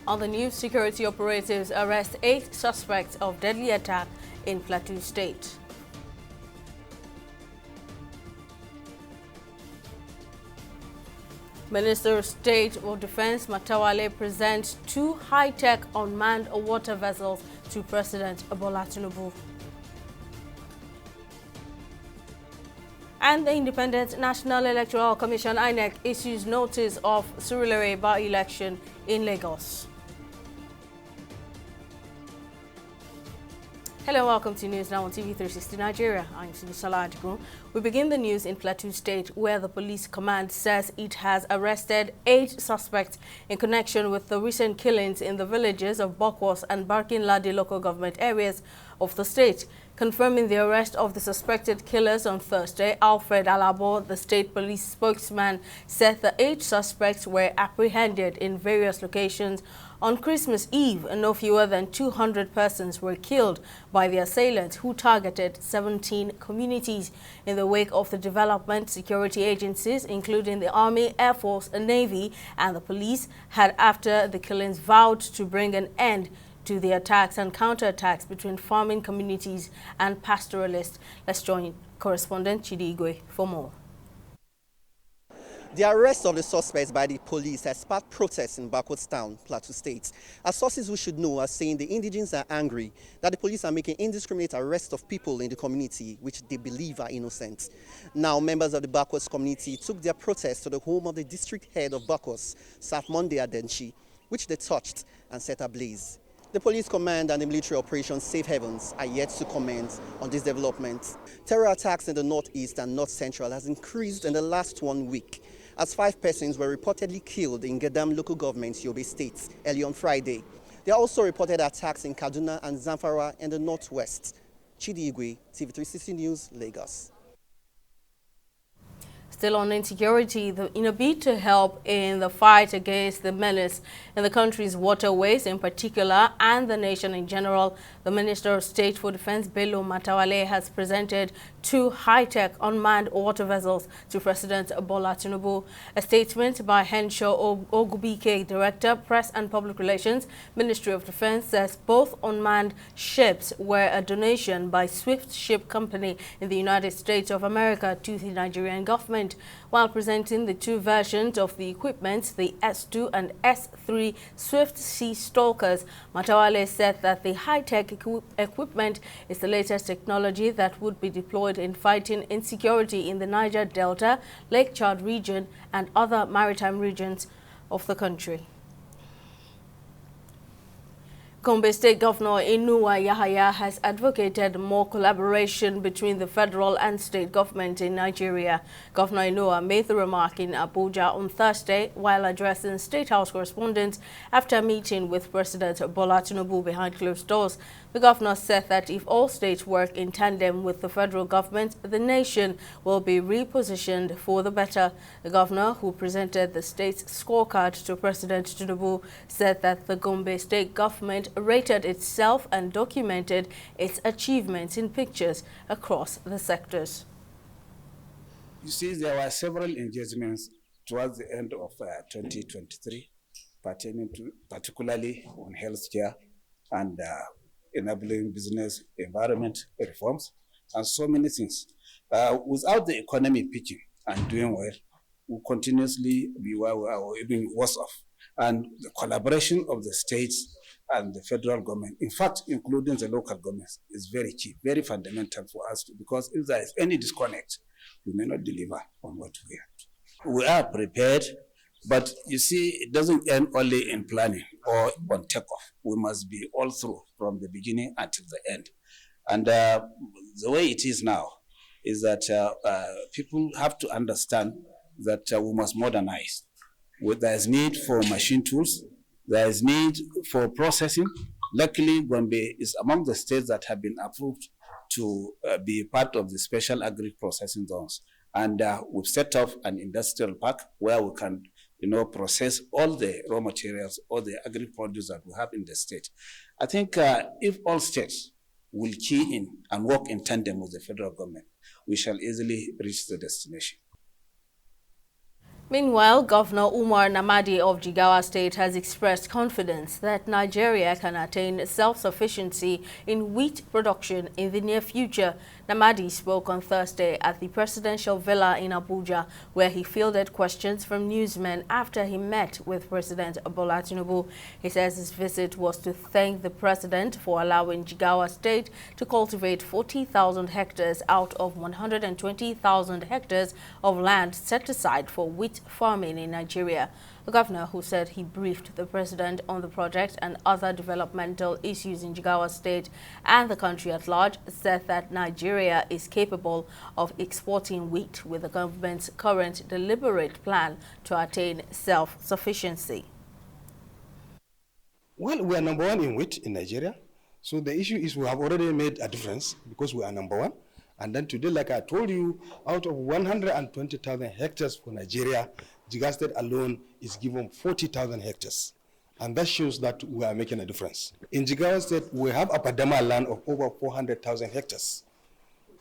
On the news, security operatives arrest 8 suspects of deadly attack in Plateau State. Minister of State of Defense Matawale presents 2 high-tech unmanned water vessels to President Tinubu. And the Independent National Electoral Commission (INEC) issues notice of Surulere by-election in Lagos. Hello and welcome to News Now on TV 360 Nigeria. I'm Sinisala Adigun. We begin the news in Plateau State, where the police command says it has arrested 8 suspects in connection with the recent killings in the villages of Bokwas and Barkin-Ladi local government areas of the state. Confirming the arrest of the suspected killers on Thursday, Alfred Alabo, the state police spokesman, said the 8 suspects were apprehended in various locations. On Christmas Eve, no fewer than 200 persons were killed by the assailants, who targeted 17 communities. In the wake of the development, security agencies, including the Army, Air Force, and Navy, and the police, had after the killings vowed to bring an end to the attacks and counterattacks between farming communities and pastoralists. Let's join correspondent Chidi Igwe for more. The arrest of the suspects by the police has sparked protests in Bokwas Town, Plateau State. As sources we should know are saying the indigents are angry that the police are making indiscriminate arrests of people in the community which they believe are innocent. Now, members of the Bokwas community took their protest to the home of the district head of Bokwas, South Monday Adenchi, which they touched and set ablaze. The police command and the military operation Safe Havens are yet to comment on this development. Terror attacks in the northeast and north central has increased in the last 1 week, as 5 persons were reportedly killed in Gedam local government, Yobe State, early on Friday. There are also reported attacks in Kaduna and Zamfara in the northwest. Chidi Igwe, TV 360 News, Lagos. Still on insecurity, in a bid to help in the fight against the menace in the country's waterways in particular and the nation in general, the Minister of State for Defense Bello Matawale has presented 2 high-tech unmanned water vessels to President Tinubu. A statement by Henshaw Ogubike, Director, Press and Public Relations, Ministry of Defense, says both unmanned ships were a donation by Swift Ship Company in the United States of America to the Nigerian government. While presenting the 2 versions of the equipment, the S2 and S3 Swift Sea Stalkers, Matawale said that the high-tech equipment is the latest technology that would be deployed in fighting insecurity in the Niger Delta, Lake Chad region, and other maritime regions of the country. Gombe State Governor Inuwa Yahaya has advocated more collaboration between the federal and state government in Nigeria. Governor Inuwa made the remark in Abuja on Thursday while addressing State House correspondents after a meeting with President Tinubu behind closed doors. The governor said that if all states work in tandem with the federal government, the nation will be repositioned for the better. The governor, who presented the state's scorecard to President Tinubu, said that the Gombe State government rated itself and documented its achievements in pictures across the sectors. You see, there were several engagements towards the end of 2023, pertaining to particularly on healthcare and enabling business environment reforms and so many things. Without the economy picking and doing well, we continuously be where we are or even worse off. And the collaboration of the states and the federal government, in fact, including the local governments, is very key, very fundamental for us, because if there is any disconnect, we may not deliver on what we have. We are prepared, but you see, it doesn't end only in planning or on takeoff. We must be all through from the beginning until the end. And the way it is now is that people have to understand that we must modernize. There is need for machine tools. There is need for processing. Luckily, Gombe is among the states that have been approved to be part of the special agri-processing zones. And we've set up an industrial park where we can process all the raw materials, all the agri-produce that we have in the state. I think if all states will key in and work in tandem with the federal government, we shall easily reach the destination. Meanwhile, Governor Umar Namadi of Jigawa State has expressed confidence that Nigeria can attain self-sufficiency in wheat production in the near future. Namadi spoke on Thursday at the presidential villa in Abuja, where he fielded questions from newsmen after he met with President Buhari. He says his visit was to thank the president for allowing Jigawa State to cultivate 40,000 hectares out of 120,000 hectares of land set aside for wheat farming in Nigeria. The governor, who said he briefed the president on the project and other developmental issues in Jigawa State and the country at large, said that Nigeria is capable of exporting wheat with the government's current deliberate plan to attain self-sufficiency. Well, we are number one in wheat in Nigeria. So the issue is we have already made a difference because we are number one. And then today, like I told you, out of 120,000 hectares for Nigeria, Jigawa State alone is given 40,000 hectares. And that shows that we are making a difference. In Jigawa State, we have a Padama land of over 400,000 hectares.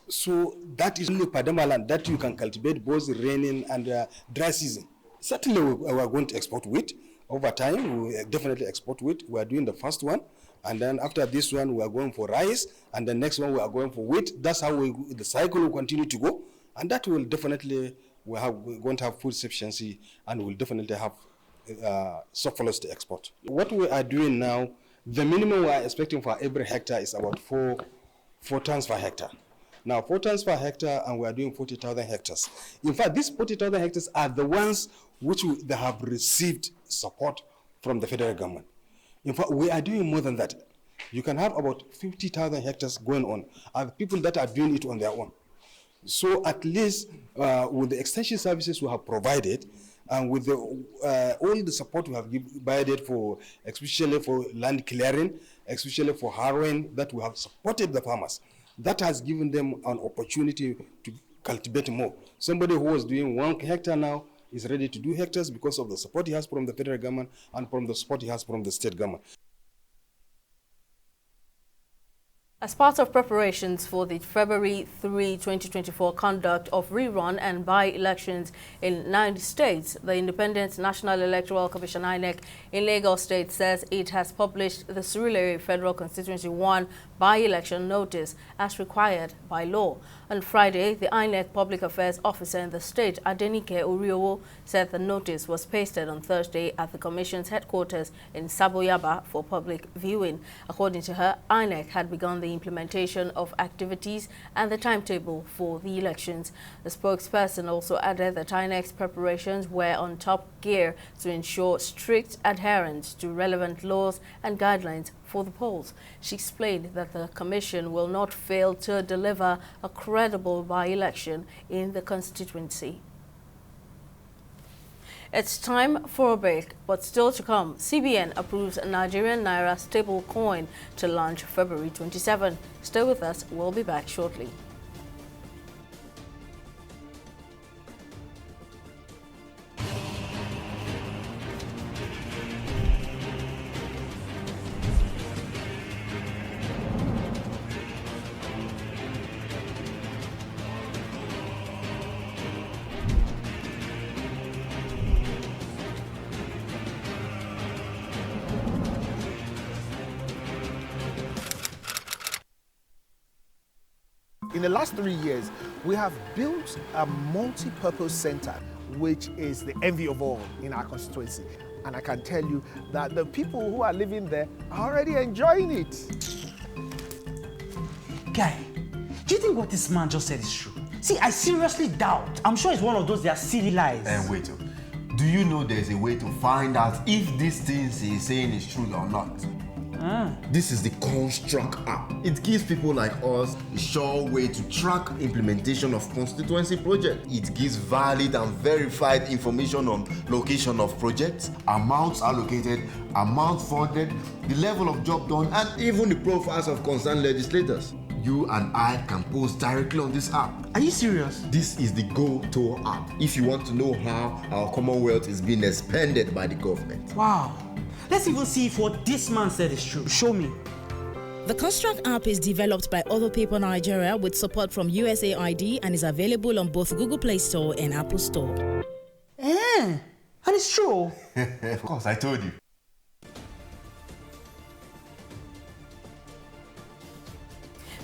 So that is only Padama land that you can cultivate both raining and dry season. Certainly, we are going to export wheat. Over time, we will definitely export wheat. We are doing the first one. And then after this one, we are going for rice. And the next one, we are going for wheat. That's how the cycle will continue to go. And that will definitely, we're going to have food sufficiency and we'll definitely have surplus to export. What we are doing now, the minimum we are expecting for every hectare is about 4 tons per hectare. Now, 4 tons per hectare, and we are doing 40,000 hectares. In fact, these 40,000 hectares are the ones which they have received support from the federal government. In fact, we are doing more than that. You can have about 50,000 hectares going on, and people that are doing it on their own. So at least with the extension services we have provided, and with all the support we have provided for, especially for land clearing, especially for harrowing, that we have supported the farmers. That has given them an opportunity to cultivate more. Somebody who was doing 1 hectare now is ready to do hectares because of the support he has from the federal government and from the support he has from the state government. As part of preparations for the February 3, 2024 conduct of rerun and by-elections in 9 states, the Independent National Electoral Commission (INEC) in Lagos State says it has published the Surulere Federal Constituency 1 by-election notice as required by law. On Friday, the INEC Public Affairs Officer in the state, Adenike Oriowo, said the notice was pasted on Thursday at the Commission's headquarters in Saboyaba for public viewing. According to her, INEC had begun the implementation of activities and the timetable for the elections. The spokesperson also added that INEC's preparations were on top gear to ensure strict adherence to relevant laws and guidelines for the polls. She explained that the Commission will not fail to deliver a credible by-election in the constituency. It's time for a break, but still to come, CBN approves a Nigerian naira stable coin to launch February 27. Stay with us, we'll be back shortly. In the last 3 years, we have built a multi-purpose center, which is the envy of all in our constituency. And I can tell you that the people who are living there are already enjoying it. Guy, do you think what this man just said is true? See, I seriously doubt. I'm sure it's one of those their silly lies. Wait, do you know there's a way to find out if these things he's saying is true or not? This is the Construct app. It gives people like us a sure way to track implementation of constituency projects. It gives valid and verified information on location of projects, amounts allocated, amount funded, the level of job done, and even the profiles of concerned legislators. You and I can post directly on this app. Are you serious? This is the Go-To app if you want to know how our Commonwealth is being expanded by the government. Wow. Let's even see if what this man said is true. Show me. The Construct app is developed by Other People Nigeria with support from USAID and is available on both Google Play Store and Apple Store. And it's true. Of course, I told you.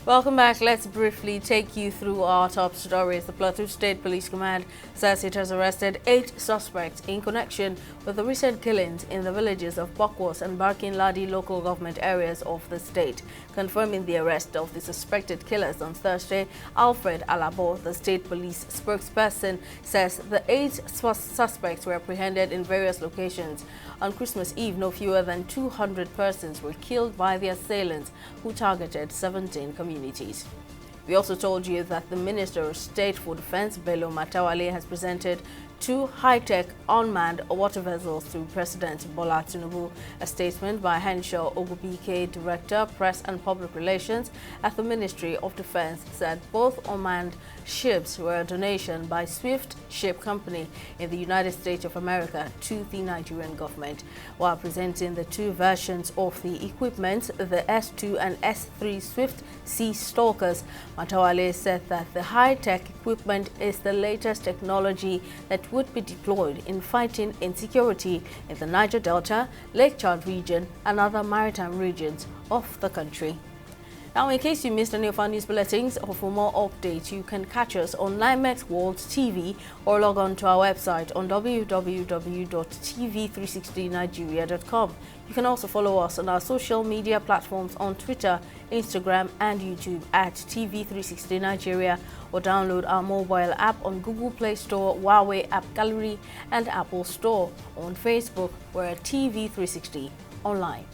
Welcome back. Let's briefly take you through our top stories. The Plateau State Police Command says it has arrested 8 suspects in connection with the recent killings in the villages of Bokwas and Barkin Ladi local government areas of the state. Confirming the arrest of the suspected killers on Thursday, Alfred Alabo, the state police spokesperson, says the 8 suspects were apprehended in various locations. On Christmas Eve, no fewer than 200 persons were killed by the assailants who targeted 17 communities. We also told you that the Minister of State for Defense, Bello Matawale, has presented 2 high-tech unmanned water vessels to President Bola Tinubu. A statement by Henshaw Ogubike, Director, Press and Public Relations at the Ministry of Defense, said both unmanned ships were a donation by Swift Ship Company in the United States of America to the Nigerian government. While presenting the 2 versions of the equipment, the S2 and S3 Swift Sea Stalkers, Matawale said that the high-tech equipment is the latest technology that would be deployed in fighting insecurity in the Niger Delta, Lake Chad region and other maritime regions of the country. Now, in case you missed any of our news bulletins or for more updates, you can catch us on NIMEX World TV or log on to our website on www.tv360nigeria.com. You can also follow us on our social media platforms on Twitter, Instagram and YouTube at TV360 Nigeria, or download our mobile app on Google Play Store, Huawei App Gallery and Apple Store. On Facebook, we're at TV360 Online.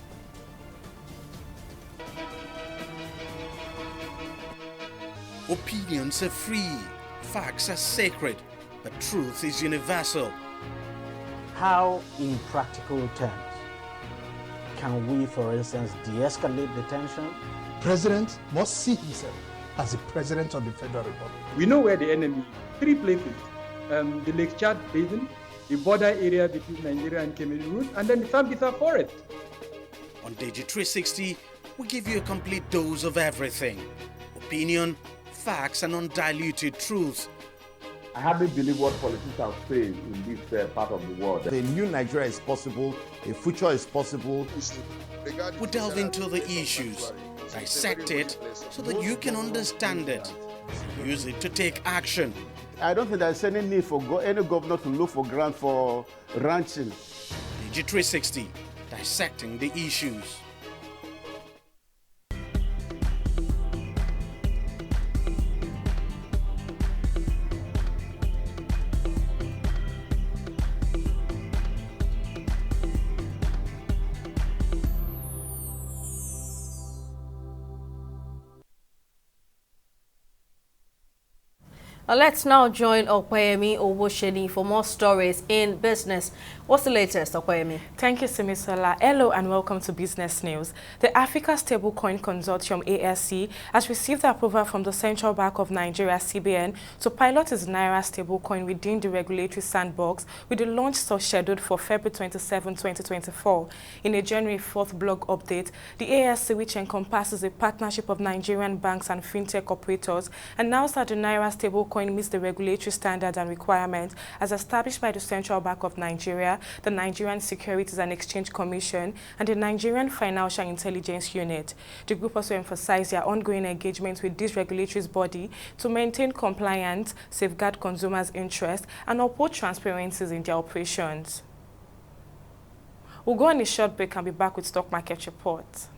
Opinions are free, facts are sacred, but truth is universal. How, in practical terms, can we, for instance, de-escalate the tension? President must see himself as the President of the Federal Republic. We know where the enemy is. 3 places. The Lake Chad Basin, the border area between Nigeria and Cameroon, and then the Sambisa Forest. On Digi 360, we give you a complete dose of everything. Opinion, facts and undiluted truth. I hardly believe what politicians are saying in this part of the world. The new Nigeria is possible, a future is possible. We delve into the issues, dissect it so that you can understand it, use it to take action. I don't think there's any need for any governor to look for grant for ranching. Digi 360, dissecting the issues. Let's now join Okwayemi Owosheni for more stories in business. What's the latest, Okwayemi? Thank you, Simisola. Hello and welcome to Business News. The Africa Stablecoin Consortium ASC has received approval from the Central Bank of Nigeria (CBN) to pilot its naira stablecoin within the regulatory sandbox, with the launch scheduled for February 27, 2024. In a January 4th blog update, the ASC, which encompasses a partnership of Nigerian banks and fintech operators, announced that the naira stablecoin meets the regulatory standards and requirements as established by the Central Bank of Nigeria, the Nigerian Securities and Exchange Commission, and the Nigerian Financial Intelligence Unit. The group also emphasized their ongoing engagement with this regulatory body to maintain compliance, safeguard consumers' interests, and uphold transparencies in their operations. We'll go on a short break and be back with Stock Market Report.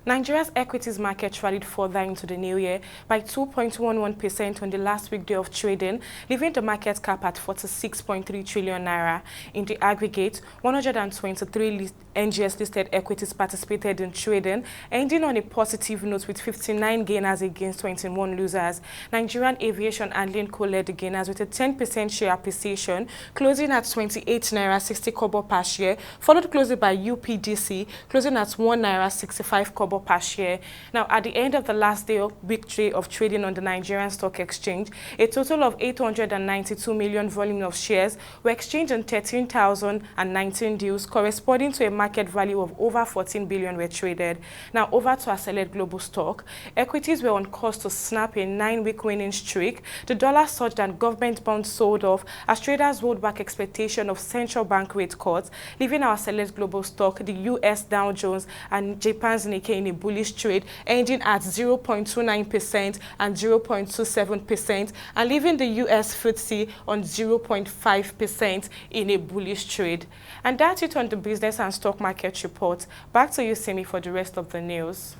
Nigeria's equities market rallied further into the new year by 2.11% on the last weekday of trading, leaving the market cap at 46.3 trillion naira. In the aggregate, 123 NGS-listed equities participated in trading, ending on a positive note with 59 gainers against 21 losers. Nigerian Aviation and Linco led the gainers with a 10% share appreciation, closing at 28 naira 60 kobo per share, followed closely by UPDC, closing at 1 naira 65 kobo kobo per share. Now, at the end of the last week day of trading on the Nigerian Stock Exchange, a total of 892 million volume of shares were exchanged on 13,019 deals, corresponding to a market value of over 14 billion were traded. Now, over to our select global stock. Equities were on course to snap a 9-week winning streak. The dollar surged and government bonds sold off as traders rolled back expectation of central bank rate cuts, leaving our select global stock, the US Dow Jones and Japan's Nikkei, in a bullish trade, ending at 0.29% and 0.27%, and leaving the US FTSE on 0.5% in a bullish trade. And that's it on the business and stock market report. Back to you, Simi, for the rest of the news.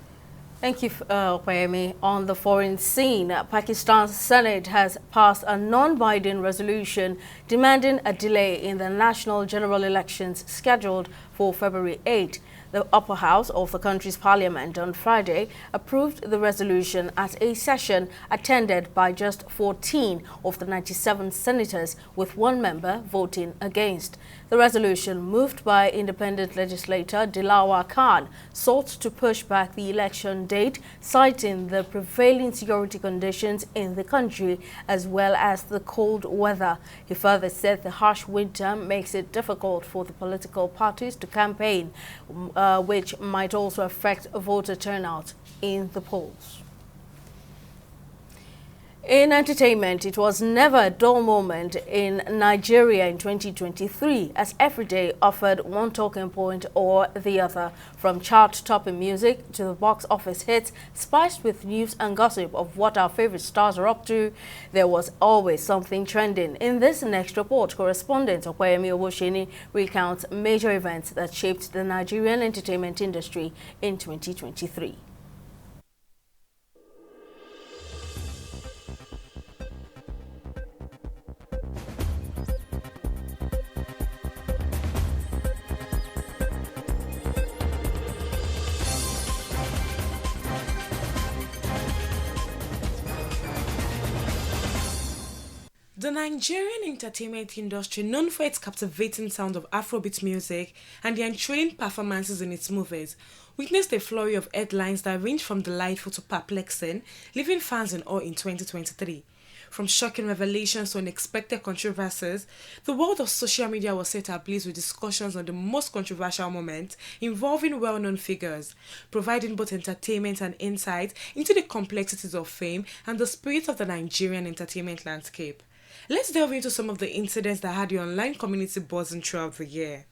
Thank you, Opeyemi. On the foreign scene, Pakistan's Senate has passed a non-binding resolution demanding a delay in the national general elections scheduled for February 8. The upper house of the country's parliament on Friday approved the resolution at a session attended by just 14 of the 97 senators, with one member voting against. The resolution, moved by independent legislator Dilawar Khan, sought to push back the election date, citing the prevailing security conditions in the country as well as the cold weather. He further said the harsh winter makes it difficult for the political parties to campaign, which might also affect voter turnout in the polls. In entertainment, it was never a dull moment in Nigeria in 2023, as every day offered one talking point or the other, from chart-topping music to the box office hits, spiced with news and gossip of what our favorite stars are up to. There was always something trending. In this next report, correspondent Opeyemi Owosheni recounts major events that shaped the Nigerian entertainment industry in 2023. The Nigerian entertainment industry, known for its captivating sound of Afrobeat music and the enthralling performances in its movies, witnessed a flurry of headlines that ranged from delightful to perplexing, leaving fans in awe in 2023. From shocking revelations to unexpected controversies, the world of social media was set ablaze with discussions on the most controversial moments involving well-known figures, providing both entertainment and insight into the complexities of fame and the spirit of the Nigerian entertainment landscape. Let's delve into some of the incidents that had the online community buzzing throughout the year.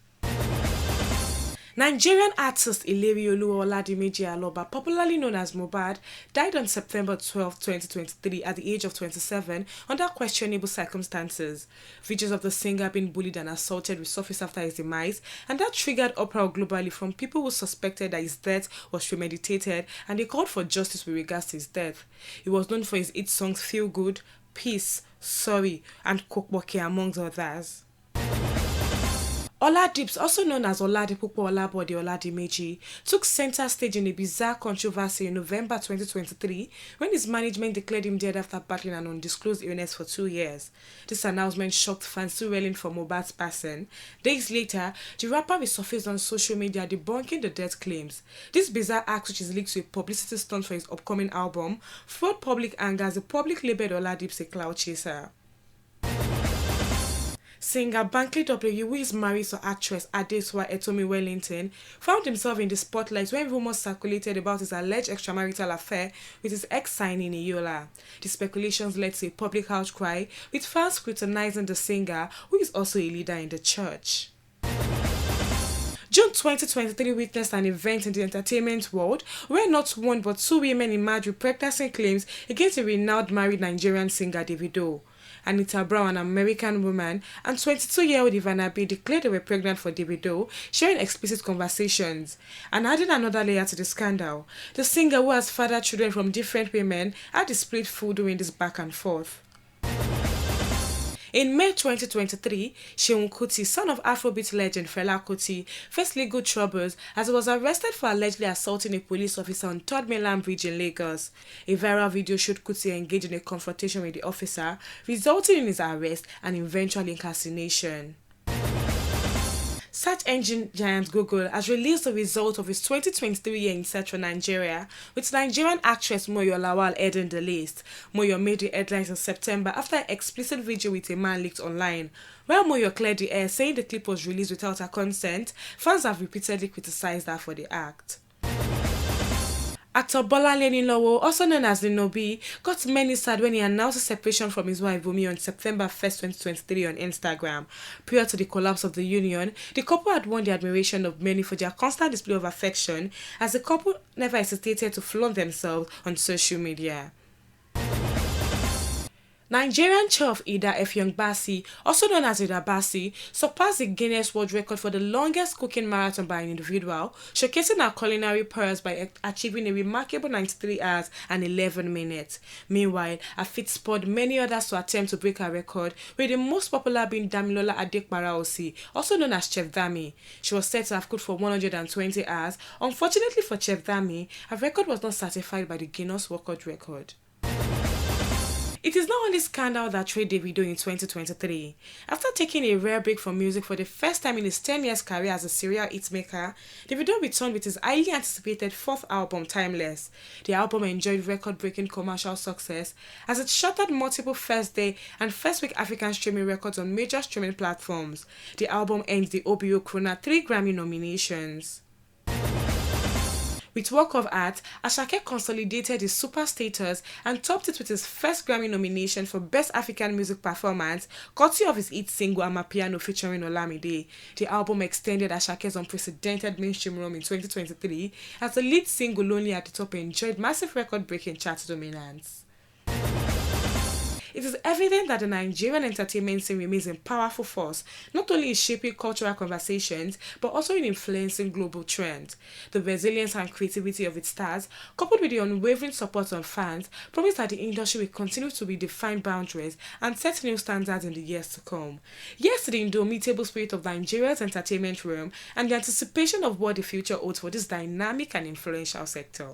Nigerian artist Ilerioluwa Oladimeji Aloba, popularly known as Mohbad, died on September 12, 2023 at the age of 27 under questionable circumstances. Videos of the singer being bullied and assaulted resurfaced after his demise, and that triggered uproar globally from people who suspected that his death was premeditated, and they called for justice with regards to his death. He was known for his hit songs Feel Good, Peace, Sorry, and Kokboke, amongst others. Oladips, also known as Oladipupo Olabode Oladimeji, took center stage in a bizarre controversy in November 2023 when his management declared him dead after battling an undisclosed illness for 2 years. This announcement shocked fans still railing for Mohbad's passing. Days later, the rapper resurfaced on social media debunking the death claims. This bizarre act, which is linked to a publicity stunt for his upcoming album, fueled public anger as the public labeled Oladips a cloud chaser. Singer Banky W, who is married to actress Adesua Etomi Wellington, found himself in the spotlight when rumors circulated about his alleged extramarital affair with his ex-signee Niyola. The speculations led to a public outcry, with fans scrutinizing the singer, who is also a leader in the church. June 2023 witnessed an event in the entertainment world where not one but two women emerged with pregnancy claims against a renowned married Nigerian singer Davido. Anita Brown, an American woman, and 22-year-old Ivana B declared they were pregnant for Davido, sharing explicit conversations. And adding another layer to the scandal, the singer, who has fathered children from different women, had displayed food during this back and forth. In May 2023, Seun Kuti, son of Afrobeat legend Fela Kuti, faced legal troubles as he was arrested for allegedly assaulting a police officer on 3rd Mainland Bridge in Lagos. A viral video showed Kuti engage in a confrontation with the officer, resulting in his arrest and eventual incarceration. Search engine giant Google has released the result of its 2023 year in search for Nigeria, with Nigerian actress Moyo Lawal heading the list. Moyo made the headlines in September after an explicit video with a man leaked online. While Moyo cleared the air, saying the clip was released without her consent, fans have repeatedly criticized her for the act. Actor Bolanle Nilowo, also known as Linobi, got many sad when he announced his separation from his wife Bumi on September 1st, 2023 on Instagram. Prior to the collapse of the union, the couple had won the admiration of many for their constant display of affection, as the couple never hesitated to flaunt themselves on social media. Nigerian chef Ida Effiong Basi, also known as Ida Basi, surpassed the Guinness World Record for the longest cooking marathon by an individual, showcasing her culinary prowess by achieving a remarkable 93 hours and 11 minutes. Meanwhile, her feat spurred many others to attempt to break her record, with the most popular being Damilola Adekbaraosi, also known as Chef Dami. She was said to have cooked for 120 hours. Unfortunately for Chef Dami, her record was not certified by the Guinness World Record. It is not only scandal that trade Davido in 2023. After taking a rare break from music for the first time in his 10 years career as a serial hitmaker, Davido returned with his highly anticipated fourth album, Timeless. The album enjoyed record-breaking commercial success as it shattered multiple first-day and first-week African streaming records on major streaming platforms. The album earned the OBO Krona 3 Grammy nominations. With work of art, Asake consolidated his super status and topped it with his first Grammy nomination for Best African Music Performance, courtesy of his hit single Amapiano featuring Olamide. The album extended Asake's unprecedented mainstream run in 2023 as the lead single Lonely at the Top enjoyed massive record-breaking chart dominance. It is evident that the Nigerian entertainment scene remains a powerful force, not only in shaping cultural conversations, but also in influencing global trends. The resilience and creativity of its stars, coupled with the unwavering support of fans, promise that the industry will continue to redefine boundaries and set new standards in the years to come. Yes to the indomitable spirit of Nigeria's entertainment realm and the anticipation of what the future holds for this dynamic and influential sector.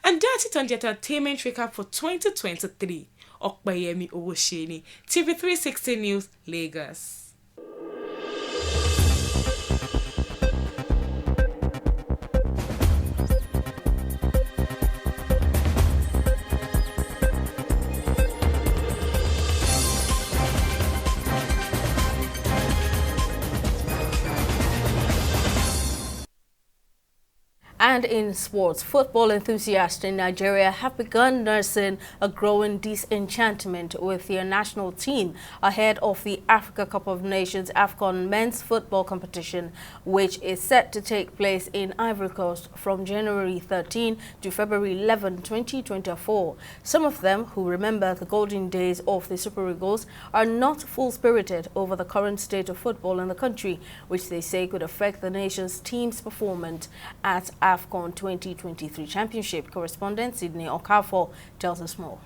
And that's it on the entertainment recap for 2023. Okpayemi Owosheni, TV360 News, Lagos. And in sports, football enthusiasts in Nigeria have begun nursing a growing disenchantment with their national team ahead of the Africa Cup of Nations AFCON men's football competition, which is set to take place in Ivory Coast from January 13 to February 11, 2024. Some of them, who remember the golden days of the Super Eagles, are not full-spirited over the current state of football in the country, which they say could affect the nation's team's performance at AFCON 2023 Championship. Correspondent Sydney Okafor tells us more.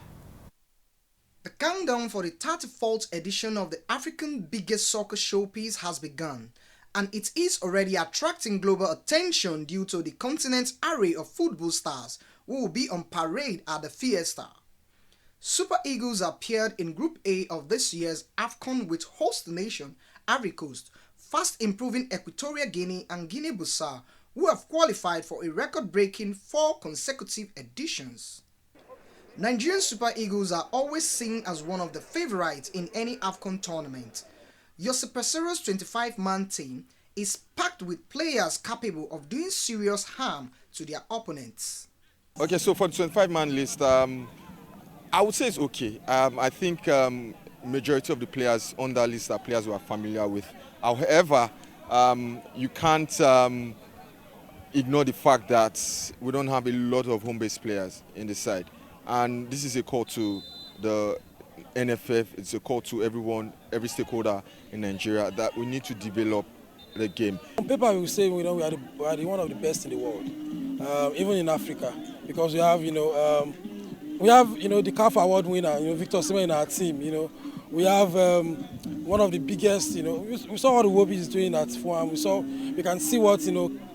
The countdown for the 34th edition of the African biggest soccer showpiece has begun, and it is already attracting global attention due to the continent's array of football stars who will be on parade at the fiesta. Super Eagles appeared in Group A of this year's AFCON with host nation Ivory Coast, fast improving Equatorial Guinea and Guinea-Bissau, who have qualified for a record-breaking 4 consecutive editions. Nigerian Super Eagles are always seen as one of the favorites in any AFCON tournament. Josep Pesero's 25-man team is packed with players capable of doing serious harm to their opponents. Okay, so for the 25-man list, I would say it's okay. I think majority of the players on that list are players we are familiar with. However, you can't ignore the fact that we don't have a lot of home-based players in the side. And this is a call to the NFF, it's a call to everyone, every stakeholder in Nigeria, that we need to develop the game. On paper, we say we are one of the best in the world, even in Africa, because we have the CAF award winner, Victor Osimhen in our team. We have one of the biggest. We saw what the Wobby is doing at Fulham. We can see what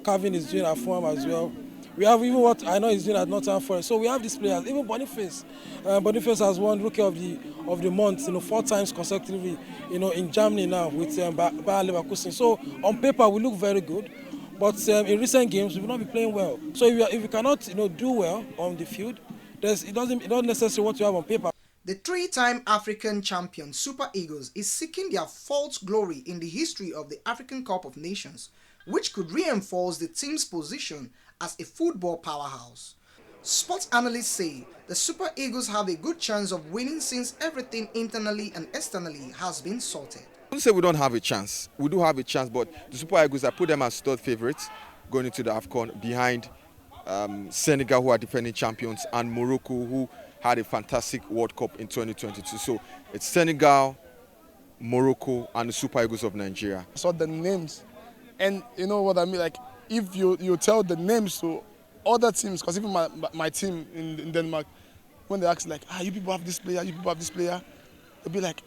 Calvin is doing at Fulham as well. We have even what I know he's doing at Northern Forest. So we have these players. Even Boniface. Boniface has won Rookie of the Month, 4 times consecutively, in Germany now with Bayer Leverkusen. So on paper we look very good, but in recent games we will not be playing well. So if you cannot, do well on the field, it doesn't necessarily what you have on paper. The 3-time African champion Super Eagles is seeking their 4th glory in the history of the African Cup of Nations, which could reinforce the team's position as a football powerhouse. Sports analysts say the Super Eagles have a good chance of winning since everything internally and externally has been sorted. I wouldn't say we don't have a chance. We do have a chance, but the Super Eagles, I put them as third favourites going into the AFCON behind Senegal, who are defending champions, and Morocco, who had a fantastic World Cup in 2022. So it's Senegal, Morocco, and the Super Eagles of Nigeria. I saw the names, and you know what I mean. Like if you tell the names to other teams, because even my team in Denmark, when they ask like, you people have this player, you people have this player, they'll be like,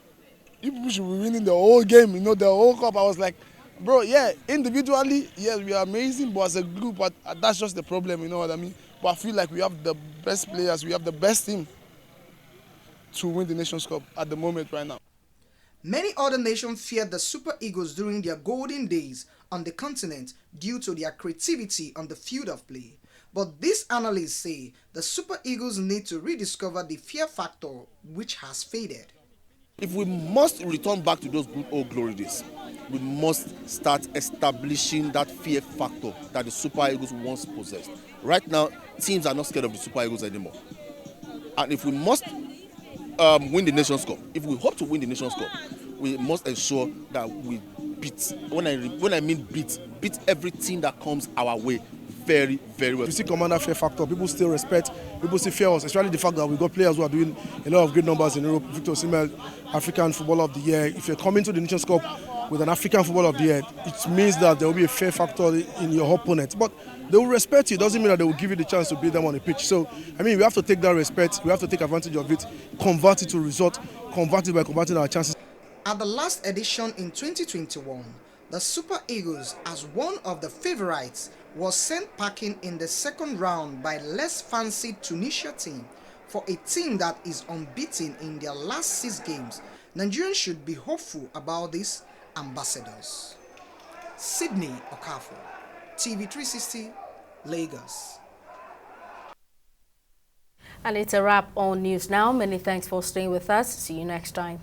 you people should be winning the whole game, the whole cup. I was like, bro, yeah, individually, yes, we are amazing, but as a group, that's just the problem, you know what I mean? But I feel like we have the best players, we have the best team to win the Nations Cup at the moment right now. Many other nations feared the Super Eagles during their golden days on the continent due to their creativity on the field of play. But these analysts say the Super Eagles need to rediscover the fear factor which has faded. If we must return back to those good old glory days, we must start establishing that fear factor that the Super Eagles once possessed. Right now, teams are not scared of the Super Eagles anymore. And if we must win the Nations Cup, if we hope to win the Nations Cup, we must ensure that we beat, when I mean beat every team that comes our way very, very well. You see commander fear factor, people still respect, people still fear us, especially the fact that we got players who are doing a lot of great numbers in Europe. Victor Osimhen, African Footballer of the Year. If you're coming to the Nations Cup with an African Footballer of the Year, it means that there will be a fear factor in your opponent. But they will respect you. It doesn't mean that they will give you the chance to beat them on the pitch. So, I mean, we have to take that respect, we have to take advantage of it, convert it to result, convert it by converting our chances. At the last edition in 2021, the Super Eagles, as one of the favourites, was sent packing in the second round by less fancied Tunisia team. For a team that is unbeaten in their last 6 games, Nigerians should be hopeful about these ambassadors. Sydney Okafor, TV360, Lagos. And it's a wrap on News Now. Many thanks for staying with us. See you next time.